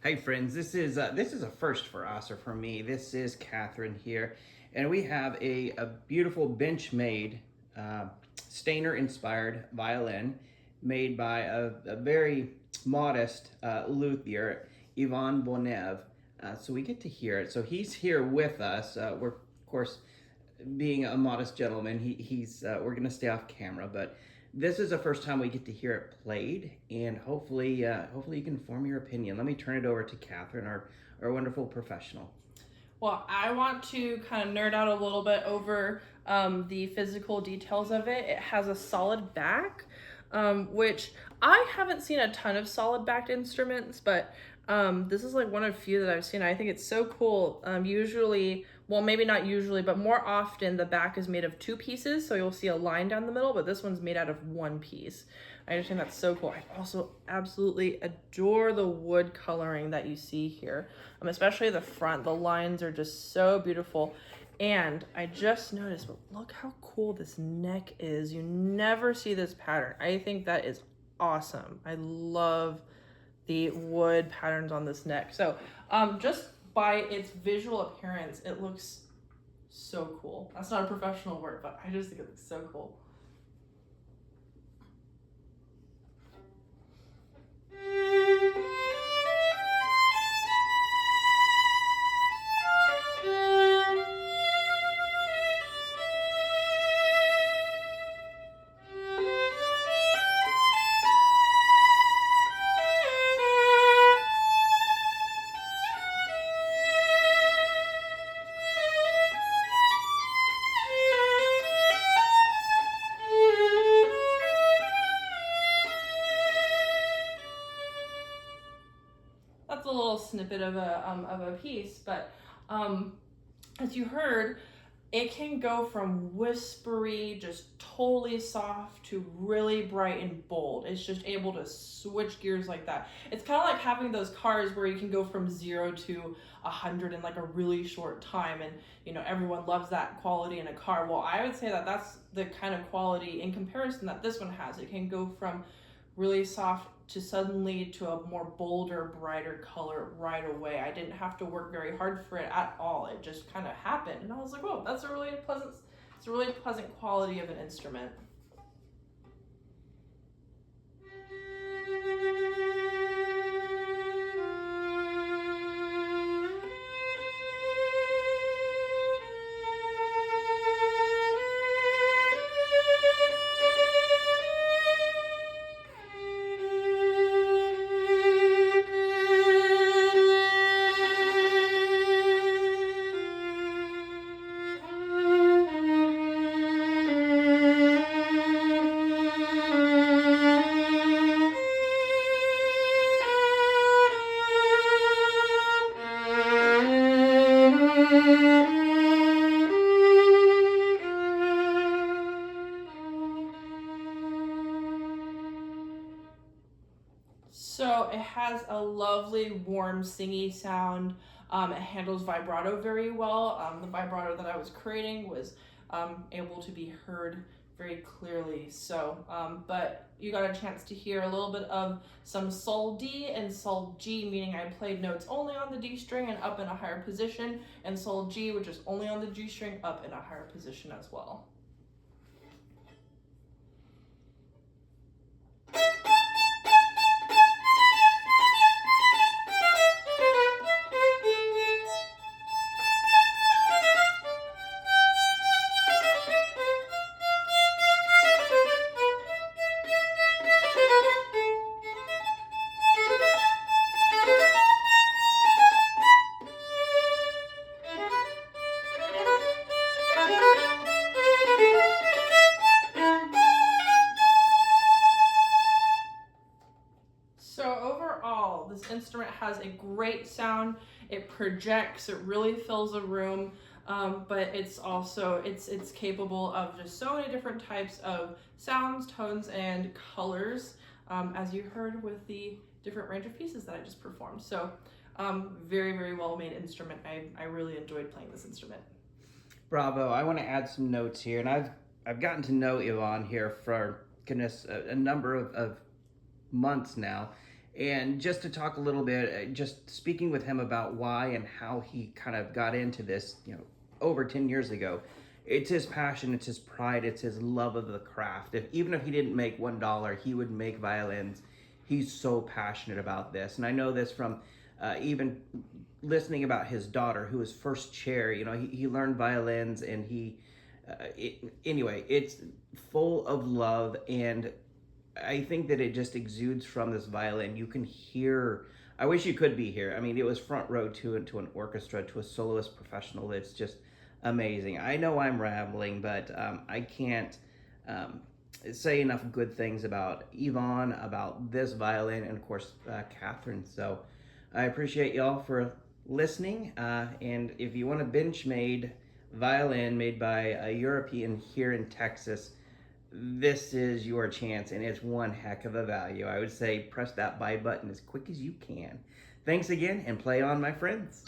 Hi friends, this is a first for us or for me. This is Catherine here, and we have a beautiful bench-made Stainer inspired violin made by a very modest luthier, Ivan Bonev. So we get to hear it. So he's here with us. We're of course being a modest gentleman. He's we're gonna stay off camera, but this is the first time we get to hear it played, and hopefully you can form your opinion. Let me turn it over to Catherine, our wonderful professional. Well, I want to kind of nerd out a little bit over the physical details of it. It has a solid back, which I haven't seen a ton of solid backed instruments, but this is like one of few that I've seen. I think it's so cool. Usually, well, maybe not usually, but more often the back is made of two pieces, so you'll see a line down the middle, but this one's made out of one piece. I just think that's so cool. I also absolutely adore the wood coloring that you see here, especially the front. The lines are just so beautiful. And I just noticed, but look how cool this neck is. You never see this pattern. I think that is awesome. I love the wood patterns on this neck. So just by its visual appearance, it looks so cool. That's not a professional word, but I just think it looks so cool. That's a little snippet of a piece, but as you heard, it can go from whispery, just totally soft, to really bright and bold. It's just able to switch gears like that. It's kind of like having those cars where you can go from 0 to 100 in like a really short time, and everyone loves that quality in a car. Well, I would say that that's the kind of quality in comparison that this one has. It can go from really soft to suddenly to a more bolder, brighter color right away. I didn't have to work very hard for it at all. It just kind of happened, and I was like, "Whoa, that's it's a really pleasant quality of an instrument." So it has a lovely, warm, singy sound. It handles vibrato very well. The vibrato that I was creating was able to be heard very clearly. So, but you got a chance to hear a little bit of some sol D and sol G, meaning I played notes only on the D string and up in a higher position, and sol G, which is only on the G string, up in a higher position as well. So overall, this instrument has a great sound. It projects, it really fills a room, but it's also, it's capable of just so many different types of sounds, tones, and colors, as you heard with the different range of pieces that I just performed. So very, very well made instrument. I really enjoyed playing this instrument. Bravo! I want to add some notes here, and I've gotten to know Ivan here for goodness a number of months now, And just to talk a little bit, just speaking with him about why and how he kind of got into this, over 10 years ago. It's his passion, it's his pride, it's his love of the craft. Even if he didn't make $1, he would make violins. He's so passionate about this. And I know this from even listening about his daughter, who was first chair. He learned violins, and anyway, it's full of love. And I think that it just exudes from this violin. You can hear, I wish you could be here. I mean, it was front row to an orchestra, to a soloist professional. It's just amazing. I know I'm rambling, but I can't say enough good things about Ivan, about this violin, and of course, Catherine. So I appreciate y'all for listening. And if you want a bench-made violin made by a European here in Texas, this is your chance, and it's one heck of a value. I would say press that buy button as quick as you can. Thanks again, and play on, my friends.